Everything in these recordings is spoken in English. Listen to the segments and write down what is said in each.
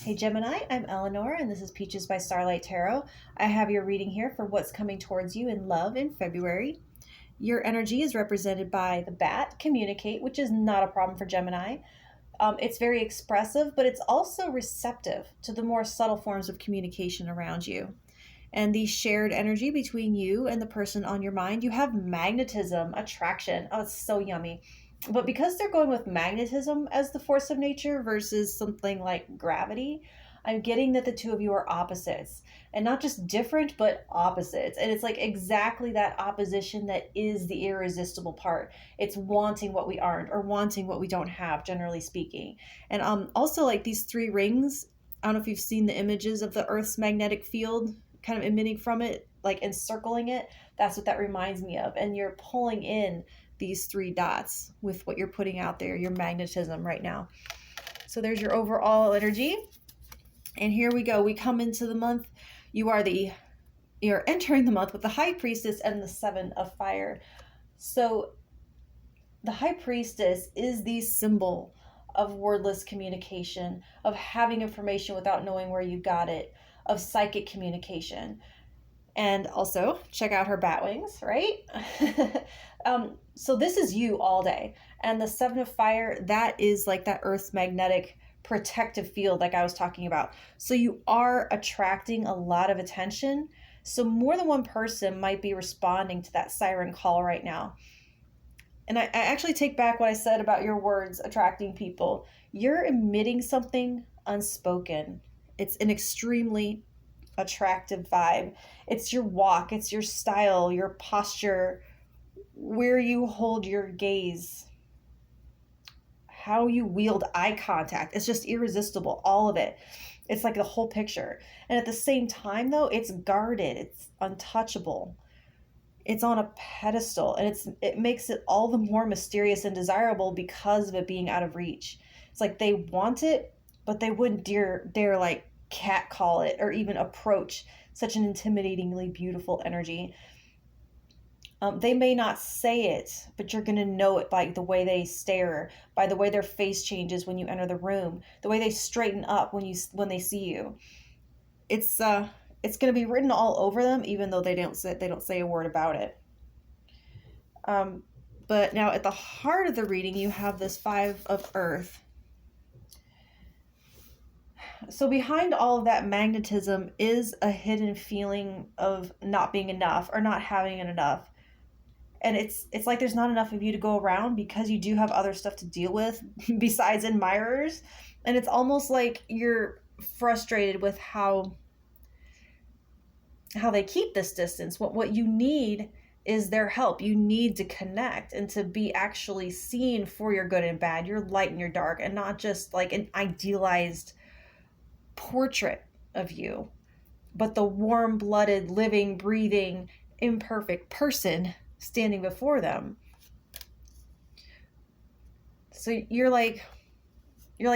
Hey Gemini, I'm Eleanor and this is Peaches by Starlight Tarot. I have your reading here for what's coming towards you in love in February. Your energy is represented by the bat, communicate, which is not a problem for Gemini. It's very expressive, but it's also receptive to the more subtle forms of communication around you. And the shared energy between you and the person on your mind, you have magnetism, attraction. Oh, it's so yummy. But because they're going with magnetism as the force of nature versus something like gravity, I'm getting that the two of you are opposites. And not just different, but opposites. And it's like exactly that opposition that is the irresistible part. It's wanting what we aren't or wanting what we don't have, generally speaking. And also like these three rings, I don't know if you've seen the images of the Earth's magnetic field kind of emitting from it, like encircling it. That's what that reminds me of. And you're pulling in these three dots with what you're putting out there, your magnetism right now. So there's your overall energy. And here we go. We come into the month. You're entering the month with the High Priestess and the Seven of Fire. So the High Priestess is the symbol of wordless communication, of having information without knowing where you got it, of psychic communication. And also, check out her bat wings, right? So this is you all day. And the Seven of Fire, that is like that Earth's magnetic protective field like I was talking about. So you are attracting a lot of attention. So more than one person might be responding to that siren call right now. And I actually take back what I said about your words attracting people. You're emitting something unspoken. It's an extremely attractive vibe. It's your walk, it's your style, your posture, where you hold your gaze, how you wield eye contact. It's just irresistible, all of it. It's like the whole picture. And at the same time though, it's guarded, it's untouchable. It's on a pedestal, and it makes it all the more mysterious and desirable because of it being out of reach. It's like they want it, but they wouldn't dare like catcall it or even approach such an intimidatingly beautiful energy. They may not say it, but you're going to know it by the way they stare, by the way their face changes when you enter the room, the way they straighten up when they see you. It's going to be written all over them, even though they don't say a word about it. But now at the heart of the reading, you have this Five of Earth. So behind all of that magnetism is a hidden feeling of not being enough or not having enough. And it's like there's not enough of you to go around because you do have other stuff to deal with besides admirers. And it's almost like you're frustrated with how they keep this distance. What you need is their help. You need to connect and to be actually seen for your good and bad, your light and your dark, and not just like an idealized portrait of you, but the warm-blooded, living, breathing, imperfect person standing before them. So you're like,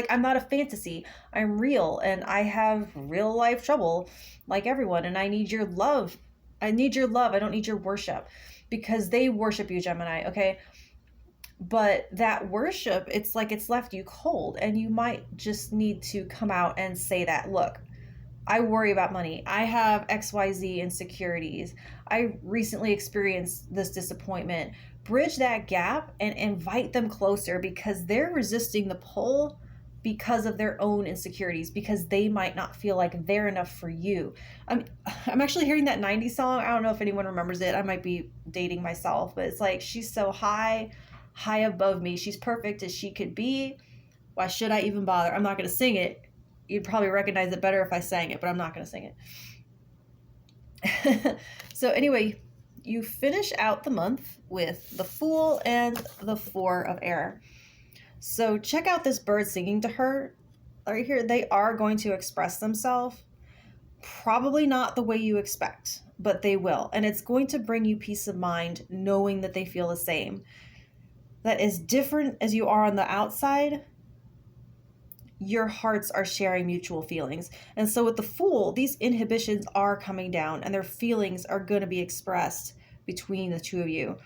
I'm not a fantasy. I'm real, and I have real life trouble like everyone, and I need your love. I need your love. I don't need your worship, because they worship you, Gemini, okay? But that worship, it's like it's left you cold, and you might just need to come out and say that, look, I worry about money. I have XYZ insecurities. I recently experienced this disappointment. Bridge that gap and invite them closer, because they're resisting the pull because of their own insecurities, because they might not feel like they're enough for you. I'm actually hearing that 90s song. I don't know if anyone remembers it. I might be dating myself, but it's like, she's so high above me. She's perfect as she could be. Why should I even bother? I'm not going to sing it. You'd probably recognize it better if I sang it, but I'm not going to sing it. So anyway, you finish out the month with the Fool and the Four of Air. So check out this bird singing to her right here. They are going to express themselves. Probably not the way you expect, but they will. And it's going to bring you peace of mind knowing that they feel the same. That as different as you are on the outside, your hearts are sharing mutual feelings. And so with the Fool, these inhibitions are coming down, and their feelings are going to be expressed between the two of you.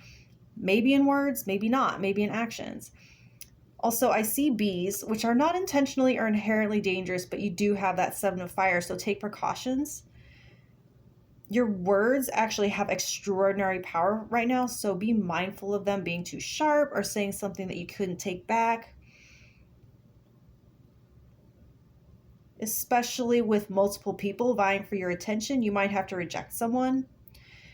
Maybe in words, maybe not, maybe in actions. Also, I see bees, which are not intentionally or inherently dangerous, but you do have that 7 of fire, so take precautions. Your words actually have extraordinary power right now, so be mindful of them being too sharp or saying something that you couldn't take back. Especially with multiple people vying for your attention, you might have to reject someone.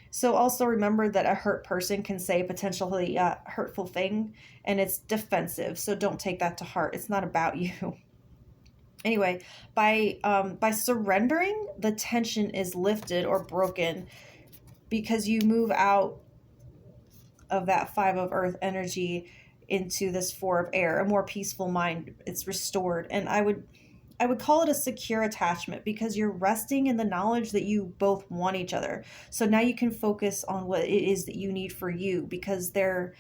So also remember that a hurt person can say a potentially hurtful thing, and it's defensive, so don't take that to heart. It's not about you. Anyway, by surrendering, the tension is lifted or broken because you move out of that 5 of earth energy into this 4 of air, a more peaceful mind. It's restored. And I would call it a secure attachment because you're resting in the knowledge that you both want each other. So now you can focus on what it is that you need for you because they're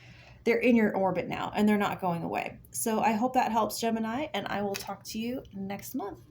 in your orbit now and they're not going away. So I hope that helps, Gemini, and I will talk to you next month.